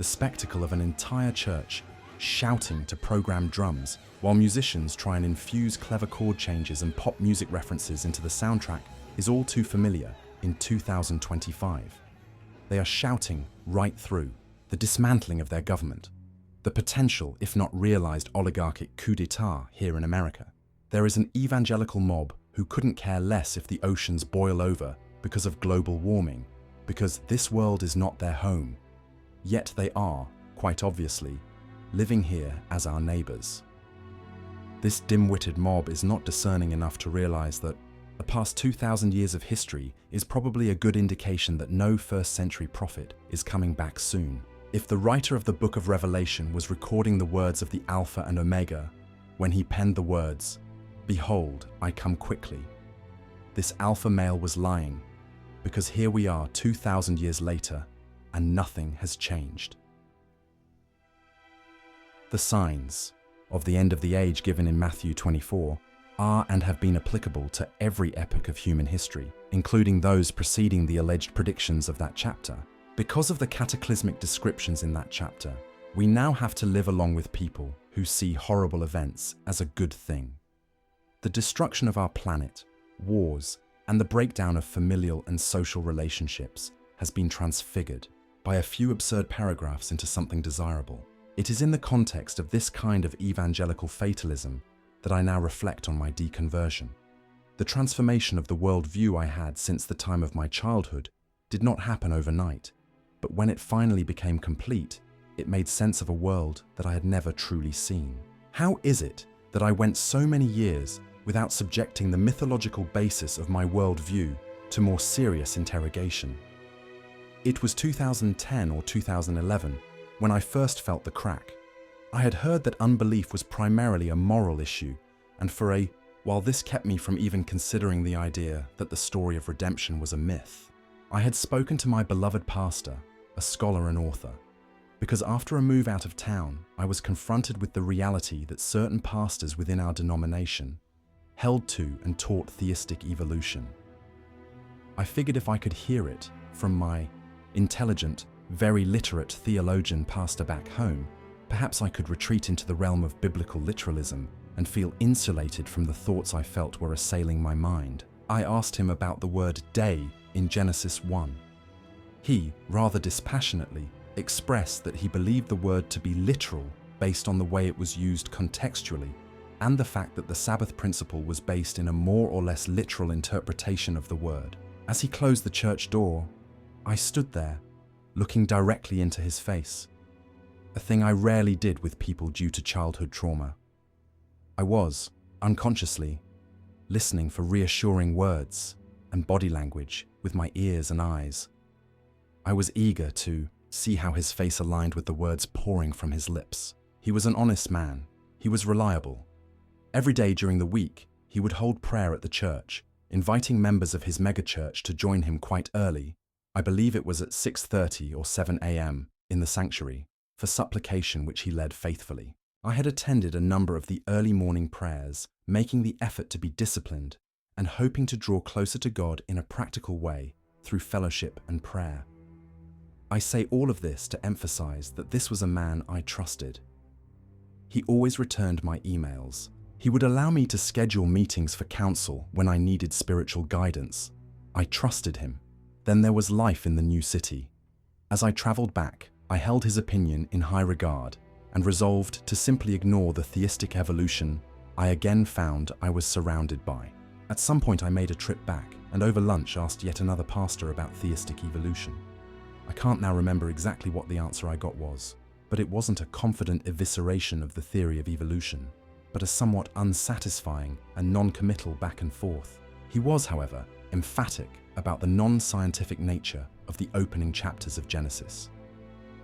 The spectacle of an entire church shouting to programmed drums while musicians try and infuse clever chord changes and pop music references into the soundtrack is all too familiar in 2025. They are shouting right through the dismantling of their government, the potential, if not realized, oligarchic coup d'etat here in America. There is an evangelical mob who couldn't care less if the oceans boil over because of global warming, because this world is not their home. Yet they are, quite obviously, living here as our neighbors. This dim-witted mob is not discerning enough to realize that the past 2,000 years of history is probably a good indication that no first-century prophet is coming back soon. If the writer of the book of Revelation was recording the words of the Alpha and Omega when he penned the words, "Behold, I come quickly," this alpha male was lying, because here we are 2,000 years later and nothing has changed. The signs of the end of the age given in Matthew 24 are and have been applicable to every epoch of human history, including those preceding the alleged predictions of that chapter. Because of the cataclysmic descriptions in that chapter, we now have to live along with people who see horrible events as a good thing. The destruction of our planet, wars, and the breakdown of familial and social relationships has been transfigured by a few absurd paragraphs into something desirable. It is in the context of this kind of evangelical fatalism that I now reflect on my deconversion. The transformation of the worldview I had since the time of my childhood did not happen overnight, but when it finally became complete, it made sense of a world that I had never truly seen. How is it that I went so many years without subjecting the mythological basis of my worldview to more serious interrogation? It was 2010 or 2011 when I first felt the crack. I had heard that unbelief was primarily a moral issue, and while this kept me from even considering the idea that the story of redemption was a myth, I had spoken to my beloved pastor, a scholar and author, because after a move out of town, I was confronted with the reality that certain pastors within our denomination held to and taught theistic evolution. I figured if I could hear it from my intelligent, very literate theologian pastor back home, perhaps I could retreat into the realm of biblical literalism and feel insulated from the thoughts I felt were assailing my mind. I asked him about the word day in Genesis 1. He, rather dispassionately, expressed that he believed the word to be literal based on the way it was used contextually, and the fact that the Sabbath principle was based in a more or less literal interpretation of the word. As he closed the church door, I stood there, looking directly into his face, a thing I rarely did with people due to childhood trauma. I was, unconsciously, listening for reassuring words and body language with my ears and eyes. I was eager to see how his face aligned with the words pouring from his lips. He was an honest man. He was reliable. Every day during the week, he would hold prayer at the church, inviting members of his megachurch to join him quite early. I believe it was at 6:30 or 7 a.m. in the sanctuary, for supplication which he led faithfully. I had attended a number of the early morning prayers, making the effort to be disciplined and hoping to draw closer to God in a practical way through fellowship and prayer. I say all of this to emphasize that this was a man I trusted. He always returned my emails. He would allow me to schedule meetings for counsel when I needed spiritual guidance. I trusted him. Then there was life in the new city. As I traveled back, I held his opinion in high regard and resolved to simply ignore the theistic evolution I again found I was surrounded by. At some point I made a trip back and over lunch asked yet another pastor about theistic evolution. I can't now remember exactly what the answer I got was, but it wasn't a confident evisceration of the theory of evolution, but a somewhat unsatisfying and non-committal back and forth. He was, however, emphatic about the non-scientific nature of the opening chapters of Genesis.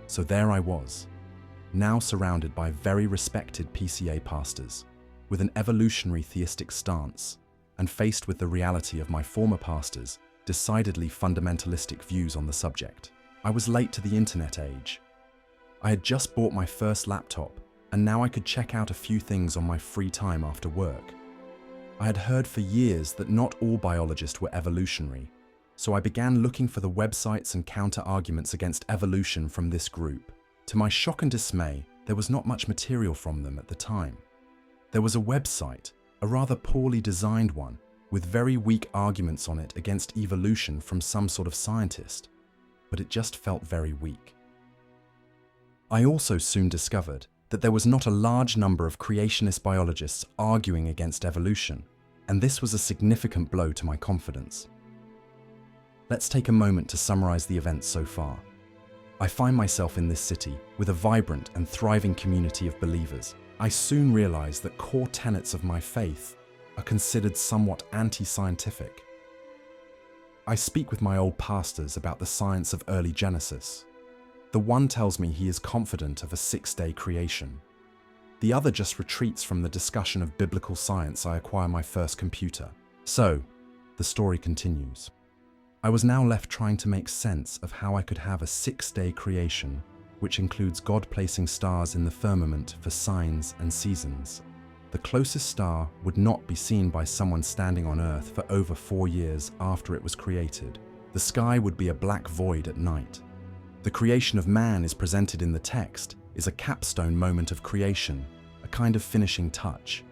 So there I was, now surrounded by very respected PCA pastors, with an evolutionary theistic stance, and faced with the reality of my former pastors' decidedly fundamentalistic views on the subject. I was late to the internet age. I had just bought my first laptop, and now I could check out a few things on my free time after work. I had heard for years that not all biologists were evolutionary, so I began looking for the websites and counter-arguments against evolution from this group. To my shock and dismay, there was not much material from them at the time. There was a website, a rather poorly designed one, with very weak arguments on it against evolution from some sort of scientist, but it just felt very weak. I also soon discovered that there was not a large number of creationist biologists arguing against evolution, and this was a significant blow to my confidence. Let's take a moment to summarize the events so far. I find myself in this city with a vibrant and thriving community of believers. I soon realize that core tenets of my faith are considered somewhat anti-scientific. I speak with my old pastors about the science of early Genesis. The one tells me he is confident of a 6-day creation. The other just retreats from the discussion of biblical science. I acquire my first computer. So, the story continues. I was now left trying to make sense of how I could have a 6-day creation, which includes God placing stars in the firmament for signs and seasons. The closest star would not be seen by someone standing on Earth for over 4 years after it was created. The sky would be a black void at night. The creation of man is presented in the text is a capstone moment of creation, a kind of finishing touch.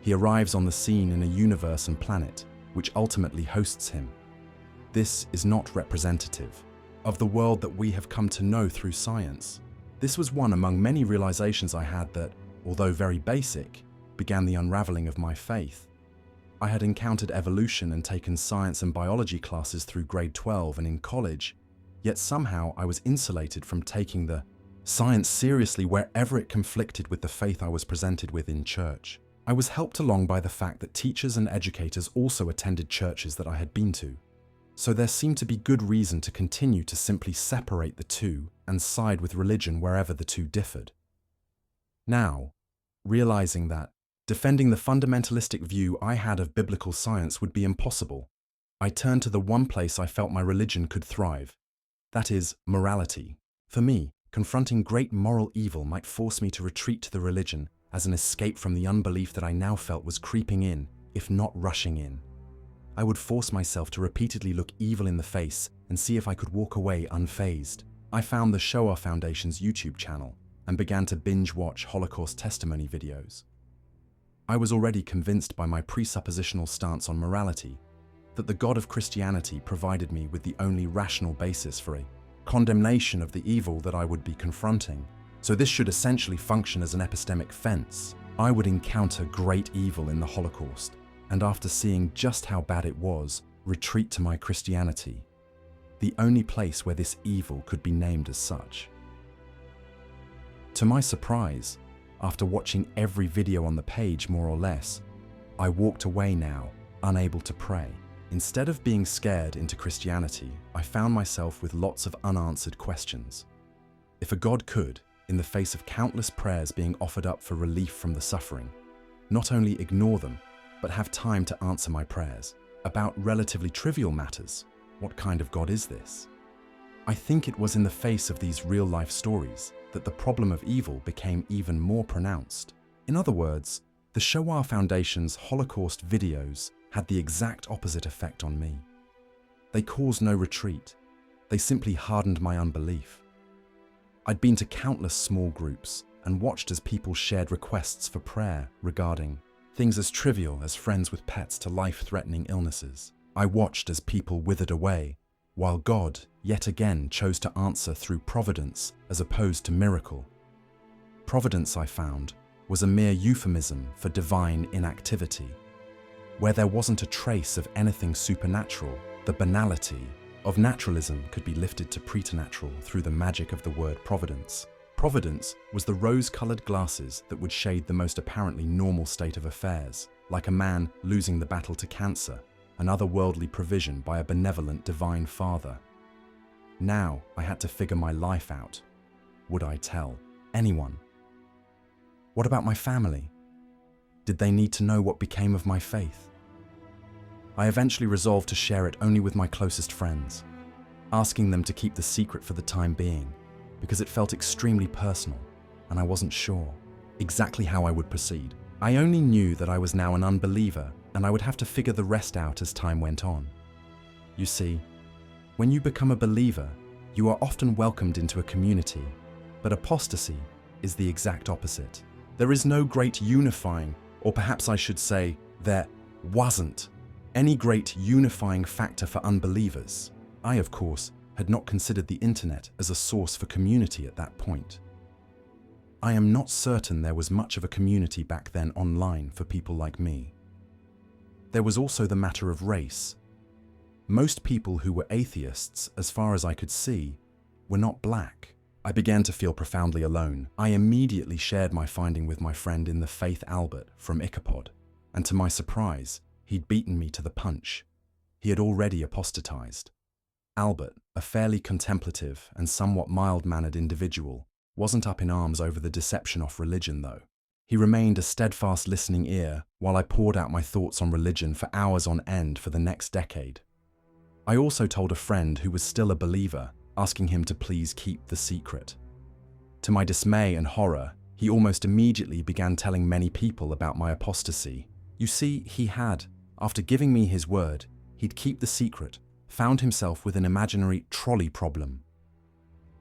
He arrives on the scene in a universe and planet, which ultimately hosts him. This is not representative of the world that we have come to know through science. This was one among many realizations I had that, although very basic, began the unraveling of my faith. I had encountered evolution and taken science and biology classes through grade 12 and in college, yet somehow I was insulated from taking the science seriously wherever it conflicted with the faith I was presented with in church. I was helped along by the fact that teachers and educators also attended churches that I had been to. So there seemed to be good reason to continue to simply separate the two and side with religion wherever the two differed. Now, realizing that defending the fundamentalistic view I had of biblical science would be impossible, I turned to the one place I felt my religion could thrive. That is, morality. For me, confronting great moral evil might force me to retreat to the religion as an escape from the unbelief that I now felt was creeping in, if not rushing in. I would force myself to repeatedly look evil in the face and see if I could walk away unfazed. I found the Shoah Foundation's YouTube channel and began to binge-watch Holocaust testimony videos. I was already convinced by my presuppositional stance on morality that the God of Christianity provided me with the only rational basis for a condemnation of the evil that I would be confronting. So this should essentially function as an epistemic fence. I would encounter great evil in the Holocaust, and after seeing just how bad it was, retreat to my Christianity, the only place where this evil could be named as such. To my surprise, after watching every video on the page more or less, I walked away now, unable to pray. Instead of being scared into Christianity, I found myself with lots of unanswered questions. If a God could, in the face of countless prayers being offered up for relief from the suffering, not only ignore them, but have time to answer my prayers about relatively trivial matters, what kind of God is this? I think it was in the face of these real-life stories that the problem of evil became even more pronounced. In other words, the Shoah Foundation's Holocaust videos had the exact opposite effect on me. They caused no retreat. They simply hardened my unbelief. I'd been to countless small groups and watched as people shared requests for prayer regarding things as trivial as friends with pets to life-threatening illnesses. I watched as people withered away, while God, yet again, chose to answer through providence as opposed to miracle. Providence, I found, was a mere euphemism for divine inactivity. Where there wasn't a trace of anything supernatural, the banality of naturalism could be lifted to preternatural through the magic of the word providence. Providence was the rose-colored glasses that would shade the most apparently normal state of affairs, like a man losing the battle to cancer, an otherworldly provision by a benevolent divine father. Now I had to figure my life out. Would I tell anyone? What about my family? Did they need to know what became of my faith? I eventually resolved to share it only with my closest friends, asking them to keep the secret for the time being, because it felt extremely personal, and I wasn't sure exactly how I would proceed. I only knew that I was now an unbeliever, and I would have to figure the rest out as time went on. You see, when you become a believer, you are often welcomed into a community, But apostasy is the exact opposite. There is no great unifying, or perhaps I should say, there wasn't any great unifying factor for unbelievers. I, of course, had not considered the internet as a source for community at that point. I am not certain there was much of a community back then online for people like me. There was also the matter of race. Most people who were atheists, as far as I could see, were not black. I began to feel profoundly alone. I immediately shared my finding with my friend in the faith Albert from Icapod, and to my surprise, he'd beaten me to the punch. He had already apostatized. Albert, a fairly contemplative and somewhat mild-mannered individual, wasn't up in arms over the deception of religion, though. He remained a steadfast listening ear while I poured out my thoughts on religion for hours on end for the next decade. I also told a friend who was still a believer, asking him to please keep the secret. To my dismay and horror, he almost immediately began telling many people about my apostasy. You see, he had, after giving me his word, he'd keep the secret, found himself with an imaginary trolley problem.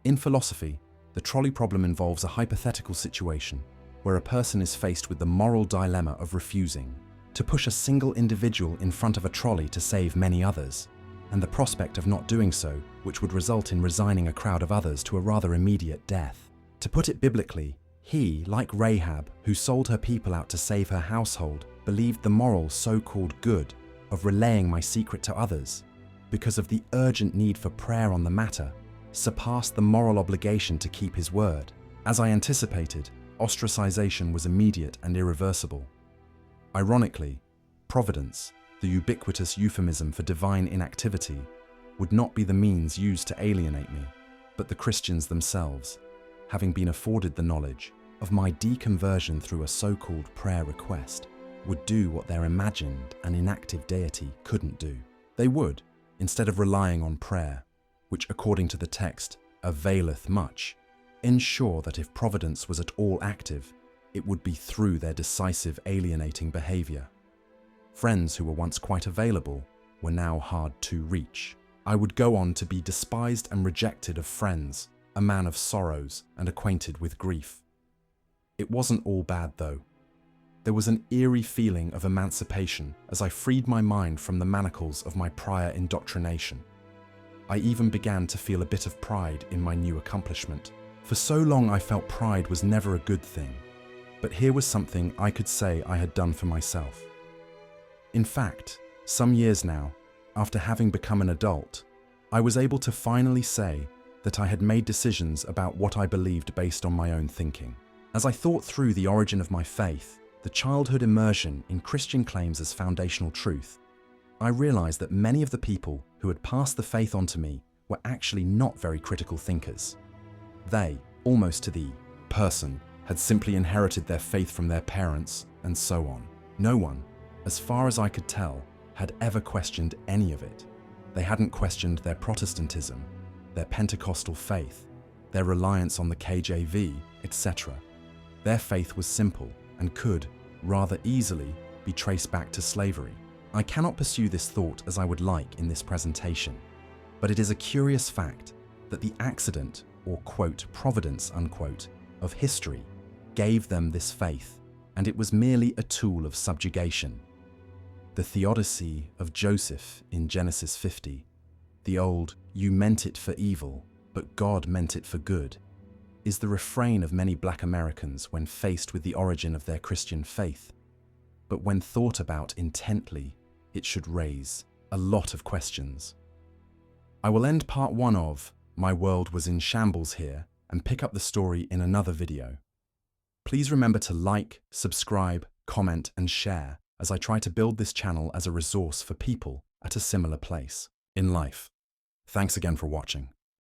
In philosophy, the trolley problem involves a hypothetical situation where a person is faced with the moral dilemma of refusing to push a single individual in front of a trolley to save many others, and the prospect of not doing so, which would result in resigning a crowd of others to a rather immediate death. To put it biblically, he, like Rahab, who sold her people out to save her household, believed the moral so-called good of relaying my secret to others, because of the urgent need for prayer on the matter, surpassed the moral obligation to keep his word. As I anticipated, ostracization was immediate and irreversible. Ironically, providence, the ubiquitous euphemism for divine inactivity, would not be the means used to alienate me, but the Christians themselves, having been afforded the knowledge of my deconversion through a so-called prayer request, would do what their imagined and inactive deity couldn't do. They would, instead of relying on prayer, which according to the text availeth much, ensure that if providence was at all active, it would be through their decisive alienating behavior. Friends who were once quite available were now hard to reach. I would go on to be despised and rejected of friends, a man of sorrows and acquainted with grief. It wasn't all bad though. There was an eerie feeling of emancipation as I freed my mind from the manacles of my prior indoctrination. I even began to feel a bit of pride in my new accomplishment. For so long I felt pride was never a good thing, but here was something I could say I had done for myself. In fact, some years now, after having become an adult, I was able to finally say that I had made decisions about what I believed based on my own thinking. As I thought through the origin of my faith, the childhood immersion in Christian claims as foundational truth, I realized that many of the people who had passed the faith on to me were actually not very critical thinkers. They, almost to the person, had simply inherited their faith from their parents, and so on. No one, as far as I could tell, had ever questioned any of it. They hadn't questioned their Protestantism, their Pentecostal faith, their reliance on the KJV, etc. Their faith was simple and could, rather easily, be traced back to slavery. I cannot pursue this thought as I would like in this presentation, but it is a curious fact that the accident, or quote, providence, unquote, of history gave them this faith, and it was merely a tool of subjugation. The theodicy of Joseph in Genesis 50, the old, "You meant it for evil, but God meant it for good," is the refrain of many Black Americans when faced with the origin of their Christian faith. But when thought about intently, it should raise a lot of questions. I will end part 1 of My World Was in Shambles here and pick up the story in another video. Please remember to like, subscribe, comment, and share as I try to build this channel as a resource for people at a similar place in life. Thanks again for watching.